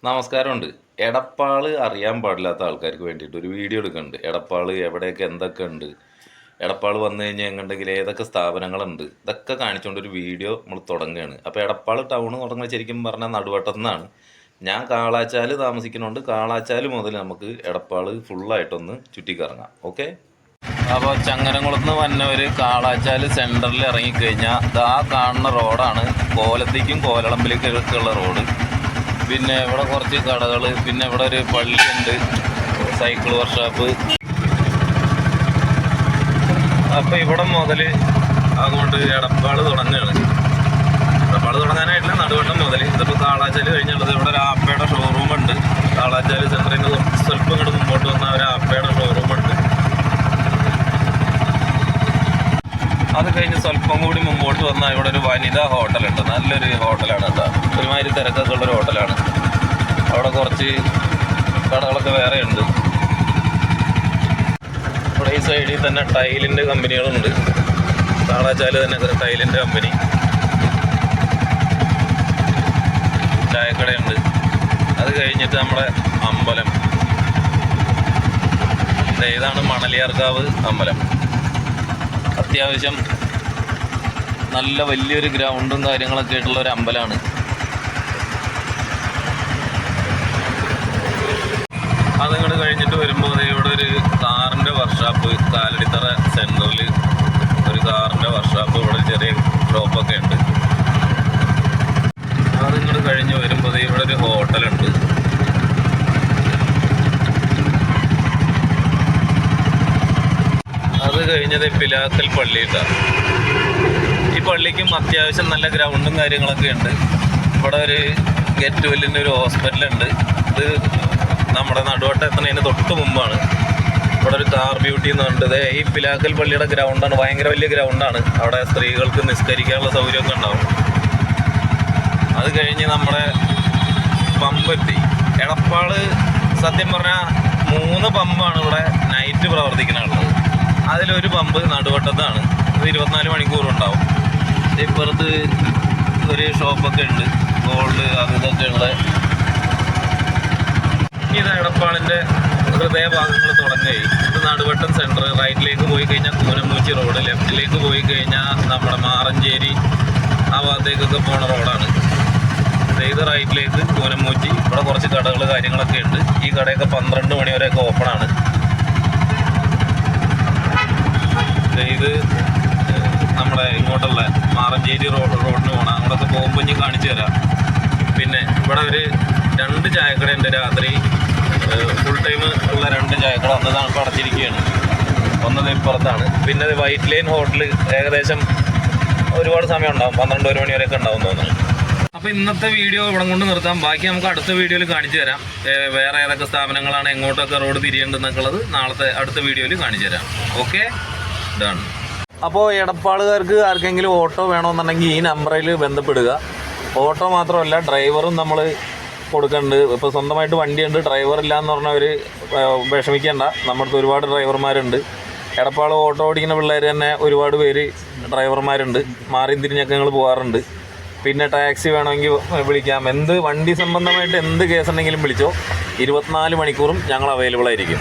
നമസ്കാരമുണ്ട്. എടപ്പാള് അറിയാൻ പാടില്ലാത്ത ആൾക്കാർക്ക് വേണ്ടിയിട്ട് ഒരു വീഡിയോ എടുക്കുന്നുണ്ട്. എടപ്പാള് എവിടെയൊക്കെ എന്തൊക്കെ ഉണ്ട്, എടപ്പാള് വന്നു കഴിഞ്ഞാൽ എങ്ങുണ്ടെങ്കിൽ ഏതൊക്കെ സ്ഥാപനങ്ങളുണ്ട്, ഇതൊക്കെ കാണിച്ചുകൊണ്ട് ഒരു വീഡിയോ നമ്മൾ തുടങ്ങുകയാണ്. അപ്പോൾ എടപ്പാള് ടൗൺ തുടങ്ങുന്നത് ശരിക്കും പറഞ്ഞാൽ നടുവട്ടത്തു നിന്നാണ്. ഞാൻ കാളാച്ചാൽ താമസിക്കുന്നുണ്ട്. കാളാച്ചാൽ മുതൽ നമുക്ക് എടപ്പാള് ഫുള്ളായിട്ടൊന്ന് ചുറ്റിക്കറങ്ങാം. ഓക്കെ. അപ്പോൾ ചങ്ങരംകുളത്ത് വന്നവർ കാളാച്ചാൽ സെൻറ്ററിൽ ഇറങ്ങിക്കഴിഞ്ഞാൽ ആ കാണുന്ന റോഡാണ് കോലത്തേക്കും കോലളമ്പിലേക്കൊക്കെയുള്ള റോഡ്. പിന്നെ ഇവിടെ കുറച്ച് കടകൾ, പിന്നെ ഇവിടെ ഒരു പള്ളിയുണ്ട്, സൈക്കിൾ വർക്ക്ഷോപ്പ്. അപ്പോൾ ഇവിടെ മുതൽ അതുകൊണ്ട് എടപ്പാള് തുടങ്ങുകയാണ്. എടപ്പാള് തുടങ്ങാനായിട്ടില്ല, നടുവട്ടം മുതൽ. ഇതിപ്പോൾ കാളാച്ചാൽ കഴിഞ്ഞുള്ളത് ഇവിടെ ഒരു ആപ്പയുടെ ഷോറൂമുണ്ട്. കാളാച്ചാൽ സെൻറ്ററിൽ നിന്ന് സ്വല്പം ഇങ്ങോട്ട് മുമ്പോട്ട് വന്നാൽ ഒരു ആപ്പയുടെ ഷോറൂമുണ്ട്. അത് കഴിഞ്ഞ് സ്വല്പം കൂടി മുമ്പോട്ട് വന്നാൽ ഇവിടെ ഒരു വനിതാ ഹോട്ടലുണ്ട്. നല്ലൊരു ഹോട്ടലാണ് കേട്ടോ. ഒരുമാതിരി തിരക്കൊക്കെ ഉള്ളൊരു ഹോട്ടലാണ്. അവിടെ കുറച്ച് കടകളൊക്കെ വേറെ ഉണ്ട്. ഇവിടെ ഈ സൈഡിൽ തന്നെ ടൈലിൻ്റെ കമ്പനികളുണ്ട്. കാളാച്ചാൽ തന്നെ ടൈലിൻ്റെ കമ്പനി, ചായക്കടയുണ്ട്. അത് കഴിഞ്ഞിട്ട് നമ്മുടെ അമ്പലം, ഇതാണ് മണലിയാർക്കാവ് അമ്പലം. അത്യാവശ്യം നല്ല വലിയൊരു ഗ്രൗണ്ടും കാര്യങ്ങളൊക്കെ ആയിട്ടുള്ള ഒരു അമ്പലമാണ്. അതങ്ങോട്ട് കഴിഞ്ഞിട്ട് വരുമ്പോൾ ഇവിടെ ഒരു കാറിൻ്റെ വർക്ക്ഷോപ്പ്, കാലടിത്തറ സെൻറ്ററിൽ ഒരു കാറിൻ്റെ വർക്ക്ഷോപ്പ്, ഇവിടെ ചെറിയ ഷോപ്പൊക്കെ ഉണ്ട്. അതിങ്ങോട്ട് കഴിഞ്ഞ് വരുമ്പോൾ ഇവിടെ ഒരു ഹോട്ടലുണ്ട്. അത് കഴിഞ്ഞത് പിലാക്കൽ പള്ളിയിട്ടാണ്. ഈ പള്ളിക്കും അത്യാവശ്യം നല്ല ഗ്രൗണ്ടും കാര്യങ്ങളൊക്കെ ഉണ്ട്. ഇവിടെ ഒരു ഗെറ്റ് വെല്ലിൻ്റെ ഒരു ഹോസ്പിറ്റലുണ്ട്. ഇത് നമ്മുടെ നടുവട്ടം എത്തുന്നതിന് തൊട്ട് മുമ്പാണ്. ഇവിടെ ഒരു കാർ ബ്യൂട്ടി എന്ന് പറഞ്ഞിട്ട് ഈ പിലാക്കൽ പള്ളിയുടെ ഗ്രൗണ്ടാണ്. ഭയങ്കര വലിയ ഗ്രൗണ്ടാണ്. അവിടെ സ്ത്രീകൾക്ക് നിസ്കരിക്കാനുള്ള സൗകര്യമൊക്കെ ഉണ്ടാവും. അത് കഴിഞ്ഞ് നമ്മുടെ പമ്പെത്തി. എടപ്പാള് സത്യം പറഞ്ഞാൽ 3 പമ്പാണ് ഇവിടെ നൈറ്റ് പ്രവർത്തിക്കാനുള്ളത്. അതിലൊരു പമ്പ് നടുവട്ടത്താണ്. ഇത് 24 മണിക്കൂറും ഉണ്ടാവും. ഇപ്പുറത്ത് ഒരു ഷോപ്പൊക്കെ ഉണ്ട്, ഗോൾഡ് അത് ഇതൊക്കെ ഉള്ള. ഇത് എടപ്പാളിൻ്റെ ഹൃദയഭാഗങ്ങൾ തുടങ്ങുകയും ഇത് നടുവട്ടം സെൻറ്റർ. റൈറ്റിലേക്ക് പോയി കഴിഞ്ഞാൽ കൂനമൂച്ചി റോഡ്, ലെഫ്റ്റിലേക്ക് പോയി കഴിഞ്ഞാൽ നമ്മുടെ മാറഞ്ചേരി ആ ഭാഗത്തേക്കൊക്കെ പോണ റോഡാണ്. ഇത് റൈറ്റിലേക്ക് കൂനമൂച്ചി. ഇവിടെ കുറച്ച് കടകൾ കാര്യങ്ങളൊക്കെ ഉണ്ട്. ഈ കടയൊക്കെ 12 മണി വരെയൊക്കെ ഓപ്പണാണ്. ഇത് നമ്മുടെ ഇങ്ങോട്ടുള്ള മാറഞ്ചേരി റോഡിന് പോകണം. അങ്ങോട്ടൊക്കെ പോകുമ്പോൾ ഇനി കാണിച്ചു തരാം. പിന്നെ ഇവിടെ ഒരു 2 ചായക്കടയുണ്ട്. രാത്രി ഫുൾ ടൈം ഉള്ള 2 ചായക്കട. ഒന്നതാണ് ഇപ്പോൾ അടച്ചിരിക്കുകയാണ്, ഒന്നത് ഇപ്പുറത്താണ്. പിന്നെ വൈറ്റ് ലൈൻ ഹോട്ടൽ ഏകദേശം ഒരുപാട് സമയം ഉണ്ടാവും, 12-1 മണി വരെയൊക്കെ ഉണ്ടാവും തോന്നുന്നു. അപ്പോൾ ഇന്നത്തെ വീഡിയോ ഇവിടെ കൊണ്ട് നിർത്താം. ബാക്കി നമുക്ക് അടുത്ത വീഡിയോയിൽ കാണിച്ചു തരാം. വേറെ ഏതൊക്കെ സ്ഥാപനങ്ങളാണ്, എങ്ങോട്ടൊക്കെ റോഡ് തിരിയേണ്ടതെന്നൊക്കെ ഉള്ളത് നാളത്തെ അടുത്ത വീഡിയോയിൽ കാണിച്ചു തരാം. ഓക്കെ, ഇതാണ്. അപ്പോൾ എടപ്പാളുകാർക്ക് ആർക്കെങ്കിലും ഓട്ടോ വേണമെന്നുണ്ടെങ്കിൽ ഈ നമ്പറിൽ ബന്ധപ്പെടുക. ഓട്ടോ മാത്രമല്ല, ഡ്രൈവറും നമ്മൾ കൊടുക്കുന്നുണ്ട്. ഇപ്പോൾ സ്വന്തമായിട്ട് വണ്ടിയുണ്ട്, ഡ്രൈവറില്ല എന്ന് പറഞ്ഞവർ വിഷമിക്കേണ്ട. നമ്മുടെ അടുത്ത് ഒരുപാട് ഡ്രൈവർമാരുണ്ട്. എടപ്പാൾ ഓട്ടോ ഓടിക്കുന്ന പിള്ളേർ തന്നെ ഒരുപാട് പേര് ഡ്രൈവർമാരുണ്ട്. മാറിയും തിരിഞ്ഞൊക്കെ ഞങ്ങൾ പോകാറുണ്ട്. പിന്നെ ടാക്സി വേണമെങ്കിൽ വിളിക്കാം. എന്ത് വണ്ടി സംബന്ധമായിട്ട് എന്ത് കേസുണ്ടെങ്കിലും വിളിച്ചോ. 24 മണിക്കൂറും ഞങ്ങൾ അവൈലബിൾ ആയിരിക്കും.